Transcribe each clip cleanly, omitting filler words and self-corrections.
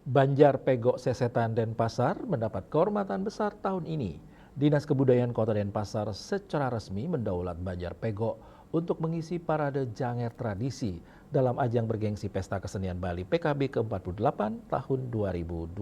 Banjar Pegok Sesetan Denpasar mendapat kehormatan besar tahun ini. Dinas Kebudayaan Kota Denpasar secara resmi mendaulat Banjar Pegok untuk mengisi parade Janger Tradisi dalam ajang bergengsi Pesta Kesenian Bali PKB ke-48 tahun 2026.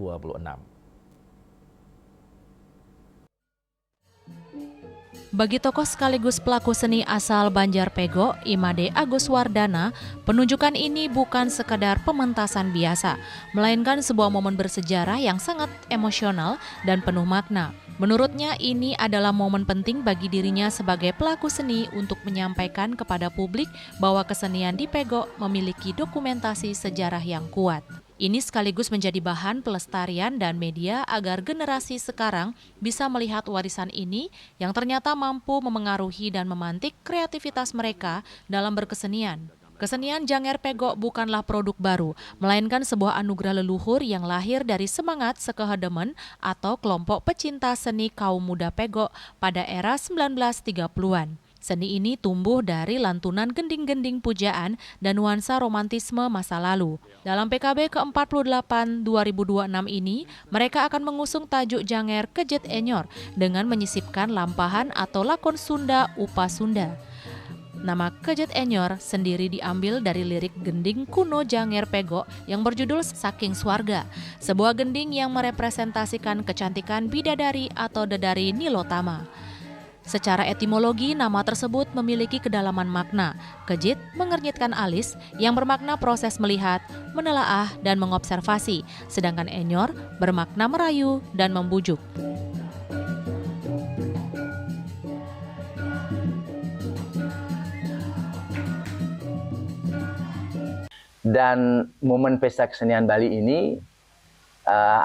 Bagi tokoh sekaligus pelaku seni asal Banjar Pegok, Imade Agus Wardana, penunjukan ini bukan sekadar pementasan biasa, melainkan sebuah momen bersejarah yang sangat emosional dan penuh makna. Menurutnya ini adalah momen penting bagi dirinya sebagai pelaku seni untuk menyampaikan kepada publik bahwa kesenian di Pegok memiliki dokumentasi sejarah yang kuat. Ini sekaligus menjadi bahan pelestarian dan media agar generasi sekarang bisa melihat warisan ini yang ternyata mampu memengaruhi dan memantik kreativitas mereka dalam berkesenian. Kesenian Janger Pegok bukanlah produk baru, melainkan sebuah anugerah leluhur yang lahir dari semangat sekehedemen atau kelompok pecinta seni kaum muda Pegok pada era 1930-an. Seni ini tumbuh dari lantunan gending-gending pujaan dan nuansa romantisme masa lalu. Dalam PKB ke-48 2026 ini, mereka akan mengusung tajuk Janger Kejet Enyor dengan menyisipkan lampahan atau lakon Sunda Upa Sunda. Nama Kejet Enyor sendiri diambil dari lirik gending kuno Janger Pegok yang berjudul Saking Swarga, sebuah gending yang merepresentasikan kecantikan bidadari atau dedari Nilotama. Secara etimologi, nama tersebut memiliki kedalaman makna. Kejit mengernyitkan alis yang bermakna proses melihat, menelaah, dan mengobservasi, sedangkan enyor bermakna merayu dan membujuk. Dan momen Pesta Kesenian Bali ini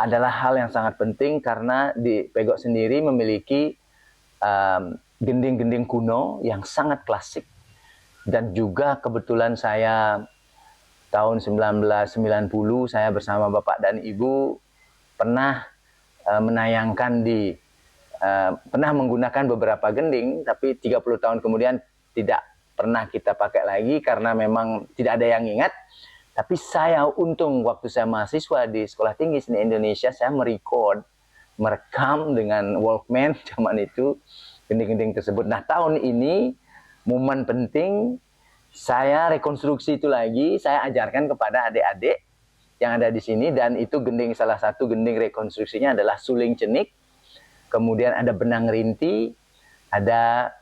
adalah hal yang sangat penting karena di Pegok sendiri memiliki gending-gending kuno yang sangat klasik. Dan juga kebetulan saya tahun 1990 saya bersama Bapak dan Ibu pernah menayangkan pernah menggunakan beberapa gending, tapi 30 tahun kemudian tidak pernah kita pakai lagi karena memang tidak ada yang ingat. Tapi saya untung waktu saya mahasiswa di Sekolah Tinggi Seni Indonesia, saya merekam dengan Walkman zaman itu gending-gending tersebut. Nah, tahun ini momen penting, saya rekonstruksi itu lagi, saya ajarkan kepada adik-adik yang ada di sini, dan itu gending, salah satu gending rekonstruksinya adalah suling cenik, kemudian ada benang rinti, ada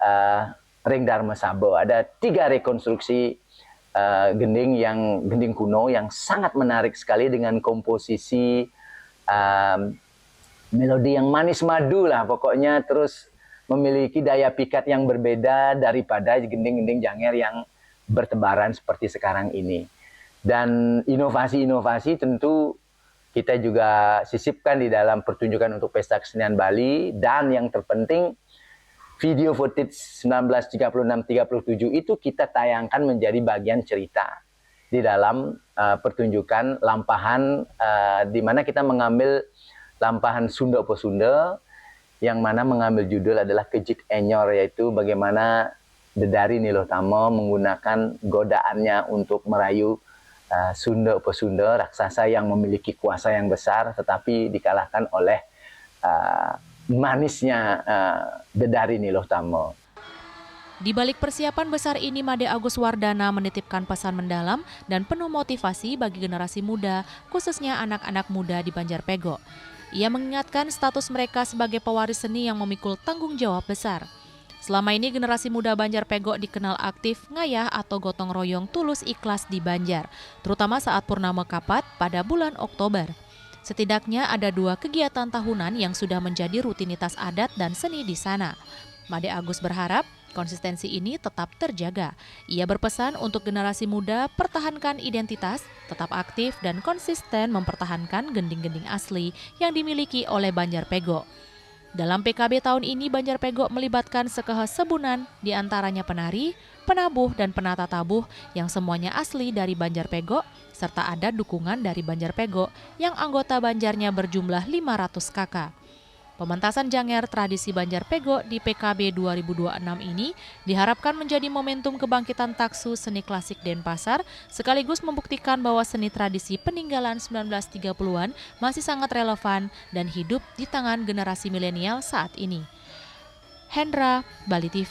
ring dharma sabo. Ada 3 rekonstruksi gending kuno yang sangat menarik sekali dengan komposisi melodi yang manis madu lah pokoknya, terus memiliki daya pikat yang berbeda daripada gending-gending Janger yang bertebaran seperti sekarang ini. Dan inovasi-inovasi tentu kita juga sisipkan di dalam pertunjukan untuk Pesta Kesenian Bali, dan yang terpenting video footage 1936-37 itu kita tayangkan menjadi bagian cerita di dalam pertunjukan lampahan, di mana kita mengambil lampahan Sunda Upa Sunda yang mana mengambil judul adalah Kejet Enyor, yaitu bagaimana dedari Nilotama menggunakan godaannya untuk merayu Sunda Upa Sunda, raksasa yang memiliki kuasa yang besar tetapi dikalahkan oleh manisnya dedari Nilotama. Di balik persiapan besar ini, Made Agus Wardana menitipkan pesan mendalam dan penuh motivasi bagi generasi muda, khususnya anak-anak muda di Banjar Pegok. Ia mengingatkan status mereka sebagai pewaris seni yang memikul tanggung jawab besar. Selama ini generasi muda Banjar Pegok dikenal aktif, ngayah atau gotong royong tulus ikhlas di Banjar, terutama saat Purnama Kapat pada bulan Oktober. Setidaknya ada 2 kegiatan tahunan yang sudah menjadi rutinitas adat dan seni di sana. Made Agus berharap konsistensi ini tetap terjaga. Ia berpesan untuk generasi muda pertahankan identitas, tetap aktif dan konsisten mempertahankan gending-gending asli yang dimiliki oleh Banjar Pegok. Dalam PKB tahun ini, Banjar Pegok melibatkan sekehesebunan, diantaranya penari, penabuh, dan penata tabuh yang semuanya asli dari Banjar Pegok, serta ada dukungan dari Banjar Pegok yang anggota Banjarnya berjumlah 500 kakak. Pementasan Janger tradisi Banjar Pego di PKB 2026 ini diharapkan menjadi momentum kebangkitan taksu seni klasik Denpasar, sekaligus membuktikan bahwa seni tradisi peninggalan 1930-an masih sangat relevan dan hidup di tangan generasi milenial saat ini. Hendra, Bali TV.